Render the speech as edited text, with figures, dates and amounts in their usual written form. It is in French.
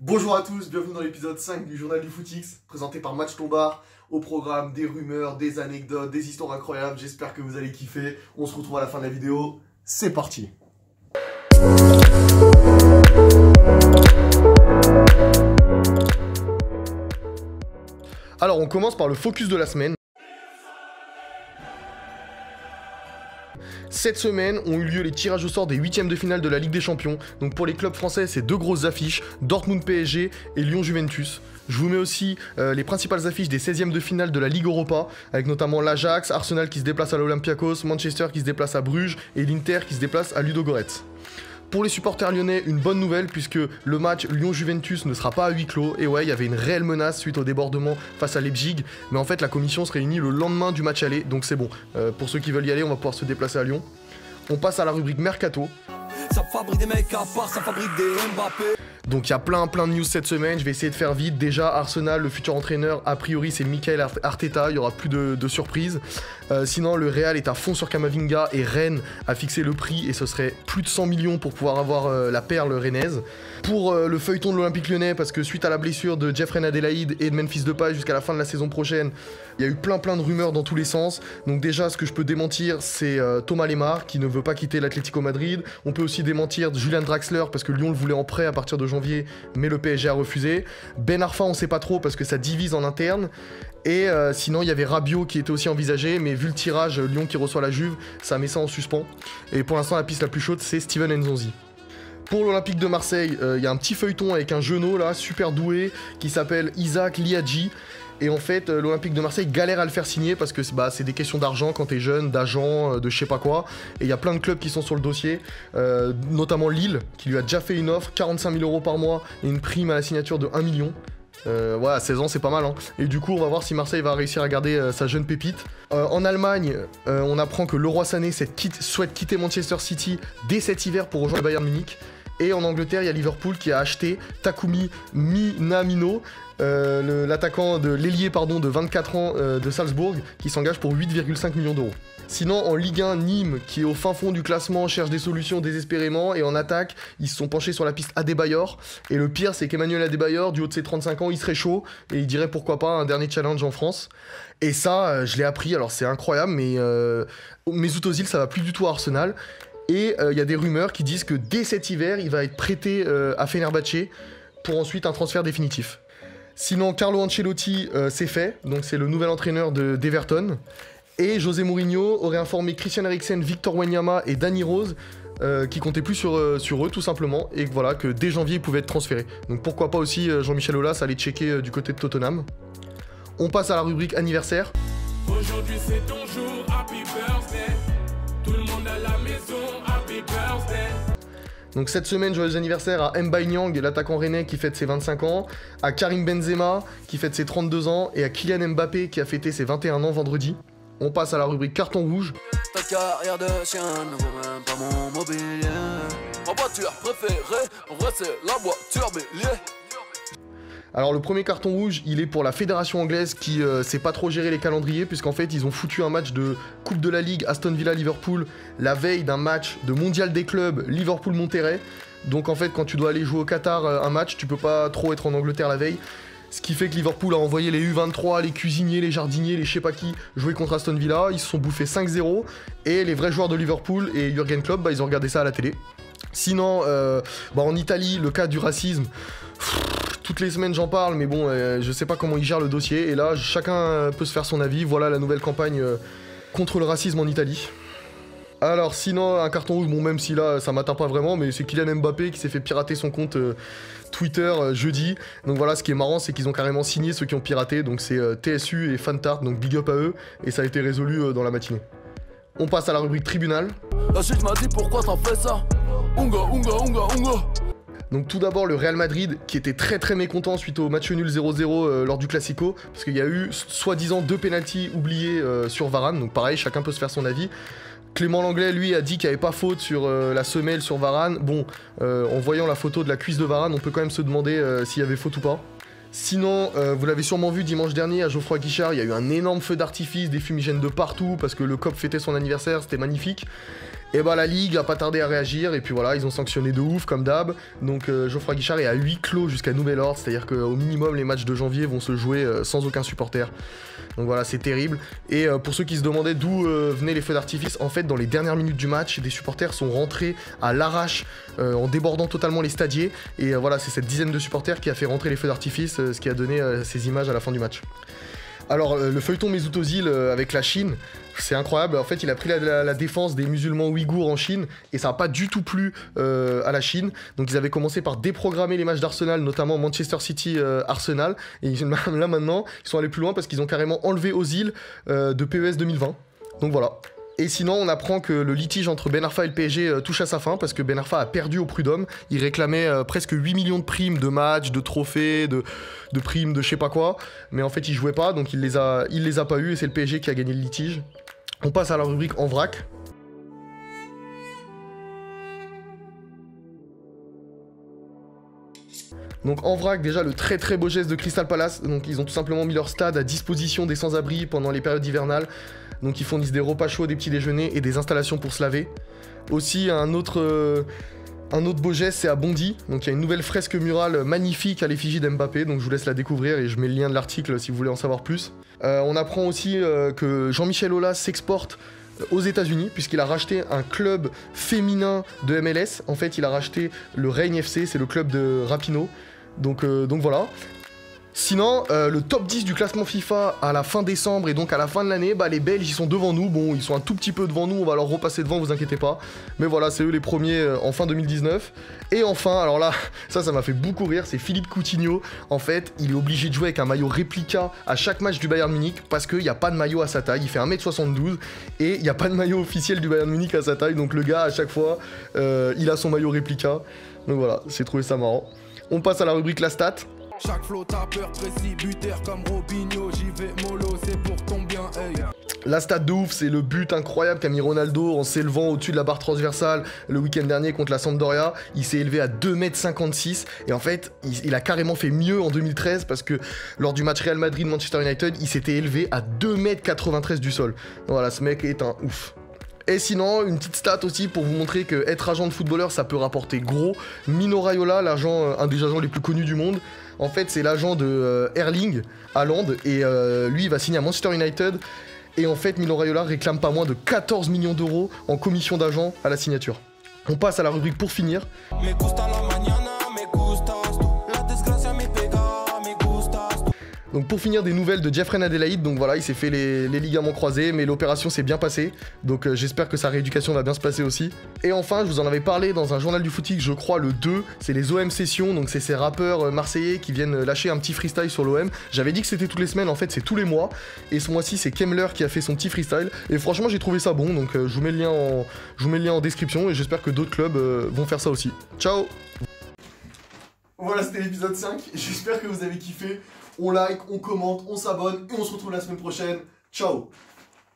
Bonjour à tous, bienvenue dans l'épisode 5 du journal du Footix, présenté par Match Lombard. Au programme, des rumeurs, des anecdotes, des histoires incroyables, j'espère que vous allez kiffer. On se retrouve à la fin de la vidéo, c'est parti. Alors on commence par le focus de la semaine. Cette semaine ont eu lieu les tirages au sort des 8e de finale de la Ligue des Champions. Donc pour les clubs français, c'est deux grosses affiches, Dortmund PSG et Lyon Juventus. Je vous mets aussi les principales affiches des 16e de finale de la Ligue Europa, avec notamment l'Ajax, Arsenal qui se déplace à l'Olympiakos, Manchester qui se déplace à Bruges et l'Inter qui se déplace à Ludogorets. Pour les supporters lyonnais, une bonne nouvelle puisque le match Lyon-Juventus ne sera pas à huis clos. Et ouais, il y avait une réelle menace suite au débordement face à Leipzig. Mais en fait, la commission se réunit le lendemain du match aller, donc c'est bon. Pour ceux qui veulent y aller, on va pouvoir se déplacer à Lyon. On passe à la rubrique Mercato. Ça fabrique des mecs à part, ça fabrique des Mbappé. Donc il y a plein de news cette semaine, je vais essayer de faire vite. Déjà, Arsenal, le futur entraîneur, a priori c'est Mikel Arteta, il n'y aura plus de surprises. Sinon, le Real est à fond sur Camavinga et Rennes a fixé le prix et ce serait plus de 100 millions pour pouvoir avoir la perle rennaise. Pour le feuilleton de l'Olympique Lyonnais, parce que suite à la blessure de Jeffrey Adélaïde et de Memphis Depay jusqu'à la fin de la saison prochaine, il y a eu plein de rumeurs dans tous les sens. Donc déjà, ce que je peux démentir, c'est Thomas Lemar qui ne veut pas quitter l'Atlético Madrid. On peut aussi démentir Julian Draxler parce que Lyon le voulait en prêt à partir de janvier, mais le PSG a refusé. Ben Arfa, on sait pas trop parce que ça divise en interne. Et sinon, il y avait Rabiot qui était aussi envisagé, mais vu le tirage Lyon qui reçoit la Juve, ça met ça en suspens. Et pour l'instant, la piste la plus chaude, c'est Steven Nzonzi. Pour l'Olympique de Marseille, il y a un petit feuilleton avec un genou là, super doué, qui s'appelle Isaac Liadji. Et en fait, l'Olympique de Marseille galère à le faire signer parce que c'est des questions d'argent quand t'es jeune, d'agent, de je sais pas quoi. Et il y a plein de clubs qui sont sur le dossier, notamment Lille, qui lui a déjà fait une offre, 45 000 € par mois et une prime à la signature de 1 million. Ouais, à 16 ans, c'est pas mal, hein. Et du coup, on va voir si Marseille va réussir à garder sa jeune pépite. En Allemagne, on apprend que Leroy Sané souhaite quitter Manchester City dès cet hiver pour rejoindre le Bayern Munich. Et en Angleterre, il y a Liverpool qui a acheté Takumi Minamino, l'attaquant de l'ailier de 24 ans de Salzbourg, qui s'engage pour 8,5 millions d'euros. Sinon, en Ligue 1, Nîmes, qui est au fin fond du classement, cherche des solutions désespérément. Et en attaque, ils se sont penchés sur la piste Adebayor. Et le pire, c'est qu'Emmanuel Adebayor, du haut de ses 35 ans, il serait chaud. Et il dirait pourquoi pas un dernier challenge en France. Et ça, je l'ai appris, alors c'est incroyable, mais Mesut Ozil, ça va plus du tout à Arsenal. Et il y a des rumeurs qui disent que dès cet hiver, il va être prêté à Fenerbahçe pour ensuite un transfert définitif. Sinon, Carlo Ancelotti, c'est fait. Donc c'est le nouvel entraîneur d'Everton. Et José Mourinho aurait informé Christian Eriksen, Victor Wanyama et Danny Rose qui comptaient plus sur eux tout simplement. Et voilà, que dès janvier, ils pouvaient être transférés. Donc pourquoi pas aussi Jean-Michel Aulas aller checker du côté de Tottenham. On passe à la rubrique anniversaire. Aujourd'hui c'est ton jour, happy birthday. Tout le monde à la maison, happy birthday. Donc cette semaine, joyeux anniversaire à Mbaye Niang, l'attaquant rennais qui fête ses 25 ans, à Karim Benzema qui fête ses 32 ans et à Kylian Mbappé qui a fêté ses 21 ans vendredi. On passe à la rubrique carton rouge. Ta carrière de chien ne vaut même pas mon mobilier. Ma voiture préférée, en vrai c'est la voiture bélier. Alors le premier carton rouge, il est pour la fédération anglaise qui sait pas trop gérer les calendriers puisqu'en fait ils ont foutu un match de Coupe de la Ligue Aston Villa-Liverpool la veille d'un match de Mondial des clubs Liverpool-Monterrey. Donc en fait quand tu dois aller jouer au Qatar un match, tu peux pas trop être en Angleterre la veille. Ce qui fait que Liverpool a envoyé les U23, les cuisiniers, les jardiniers, les je sais pas qui jouer contre Aston Villa. Ils se sont bouffés 5-0 et les vrais joueurs de Liverpool et Jürgen Klopp, ils ont regardé ça à la télé. Sinon, en Italie, le cas du racisme... Toutes les semaines j'en parle, mais bon, je sais pas comment ils gèrent le dossier. Et là, chacun peut se faire son avis. Voilà la nouvelle campagne contre le racisme en Italie. Alors sinon, un carton rouge, bon même si là, ça m'atteint pas vraiment, mais c'est Kylian Mbappé qui s'est fait pirater son compte Twitter jeudi. Donc voilà, ce qui est marrant, c'est qu'ils ont carrément signé ceux qui ont piraté. Donc c'est TSU et Fantart, donc big up à eux. Et ça a été résolu dans la matinée. On passe à la rubrique tribunal. La suite m'a dit pourquoi t'en fais ça. Donc tout d'abord le Real Madrid qui était très mécontent suite au match nul 0-0 lors du Classico parce qu'il y a eu soi-disant 2 pénaltys oubliés sur Varane, donc pareil chacun peut se faire son avis. Clément Langlais lui a dit qu'il n'y avait pas faute sur la semelle sur Varane. Bon, en voyant la photo de la cuisse de Varane, on peut quand même se demander s'il y avait faute ou pas. Sinon, vous l'avez sûrement vu dimanche dernier à Geoffroy Guichard, il y a eu un énorme feu d'artifice, des fumigènes de partout parce que le COP fêtait son anniversaire, c'était magnifique. Et bah la Ligue a pas tardé à réagir, et puis voilà, ils ont sanctionné de ouf comme d'hab. Donc Geoffroy Guichard est à huis clos jusqu'à nouvel ordre, c'est-à-dire qu'au minimum les matchs de janvier vont se jouer sans aucun supporter. Donc voilà, c'est terrible. Et pour ceux qui se demandaient d'où venaient les feux d'artifice, en fait dans les dernières minutes du match, des supporters sont rentrés à l'arrache en débordant totalement les stadiers. Et voilà, c'est cette dizaine de supporters qui a fait rentrer les feux d'artifice, ce qui a donné ces images à la fin du match. Alors le feuilleton Mesut Özil avec la Chine, c'est incroyable. En fait, il a pris la défense des musulmans ouïghours en Chine et ça n'a pas du tout plu à la Chine. Donc ils avaient commencé par déprogrammer les matchs d'Arsenal, notamment Manchester City Arsenal. Et là maintenant, ils sont allés plus loin parce qu'ils ont carrément enlevé Özil de PES 2020. Donc voilà. Et sinon, on apprend que le litige entre Ben Arfa et le PSG touche à sa fin parce que Ben Arfa a perdu au prud'homme. Il réclamait presque 8 millions de primes de matchs, de trophées, de primes, de je sais pas quoi. Mais en fait, il jouait pas, donc il les a pas eu et c'est le PSG qui a gagné le litige. On passe à la rubrique en vrac. Donc en vrac, déjà le très très beau geste de Crystal Palace. Donc ils ont tout simplement mis leur stade à disposition des sans-abri pendant les périodes hivernales. Donc ils fournissent des repas chauds, des petits déjeuners et des installations pour se laver. Aussi un autre beau geste, c'est à Bondy. Donc il y a une nouvelle fresque murale magnifique à l'effigie d'Mbappé. Donc je vous laisse la découvrir et je mets le lien de l'article si vous voulez en savoir plus. On apprend aussi que Jean-Michel Aulas s'exporte aux États-Unis puisqu'il a racheté un club féminin de MLS. En fait, il a racheté le Reign FC, c'est le club de Rapinoe. Donc voilà. Sinon, le top 10 du classement FIFA à la fin décembre et donc à la fin de l'année, bah les Belges ils sont devant nous. Bon, ils sont un tout petit peu devant nous, on va leur repasser devant, vous inquiétez pas. Mais voilà, c'est eux les premiers en fin 2019. Et enfin, alors là, ça m'a fait beaucoup rire, c'est Philippe Coutinho. En fait, il est obligé de jouer avec un maillot réplica à chaque match du Bayern Munich parce qu'il n'y a pas de maillot à sa taille. Il fait 1m72 et il n'y a pas de maillot officiel du Bayern Munich à sa taille. Donc le gars, à chaque fois, il a son maillot réplica. Donc voilà, j'ai trouvé ça marrant. On passe à la rubrique La Stat. Chaque flow tapeur précis, buteur comme Robinho, j'y vais mollo, c'est pour ton bien, hey. La stat de ouf, c'est le but incroyable qu'a mis Ronaldo en s'élevant au-dessus de la barre transversale le week-end dernier contre la Sampdoria. Il s'est élevé à 2m56 et en fait, il a carrément fait mieux en 2013 parce que lors du match Real Madrid-Manchester United, il s'était élevé à 2m93 du sol. Voilà, ce mec est un ouf. Et sinon, une petite stat aussi pour vous montrer que être agent de footballeur, ça peut rapporter gros. Mino Raiola, un des agents les plus connus du monde, en fait, c'est l'agent de Erling Haaland et lui, il va signer à Manchester United. Et en fait, Mino Raiola réclame pas moins de 14 millions d'euros en commission d'agent à la signature. On passe à la rubrique pour finir. Donc pour finir, des nouvelles de Jeffrey Adelaide. Donc voilà, il s'est fait les ligaments croisés, mais l'opération s'est bien passée. Donc j'espère que sa rééducation va bien se passer aussi. Et enfin, je vous en avais parlé dans un journal du footing, je crois le 2, c'est les OM Sessions. Donc c'est ces rappeurs marseillais qui viennent lâcher un petit freestyle sur l'OM. J'avais dit que c'était toutes les semaines, en fait c'est tous les mois. Et ce mois-ci, c'est Kemmler qui a fait son petit freestyle. Et franchement, j'ai trouvé ça bon. Donc je vous mets le lien en description et j'espère que d'autres clubs vont faire ça aussi. Ciao! Voilà, c'était l'épisode 5. J'espère que vous avez kiffé. On like, on commente, on s'abonne et on se retrouve la semaine prochaine. Ciao!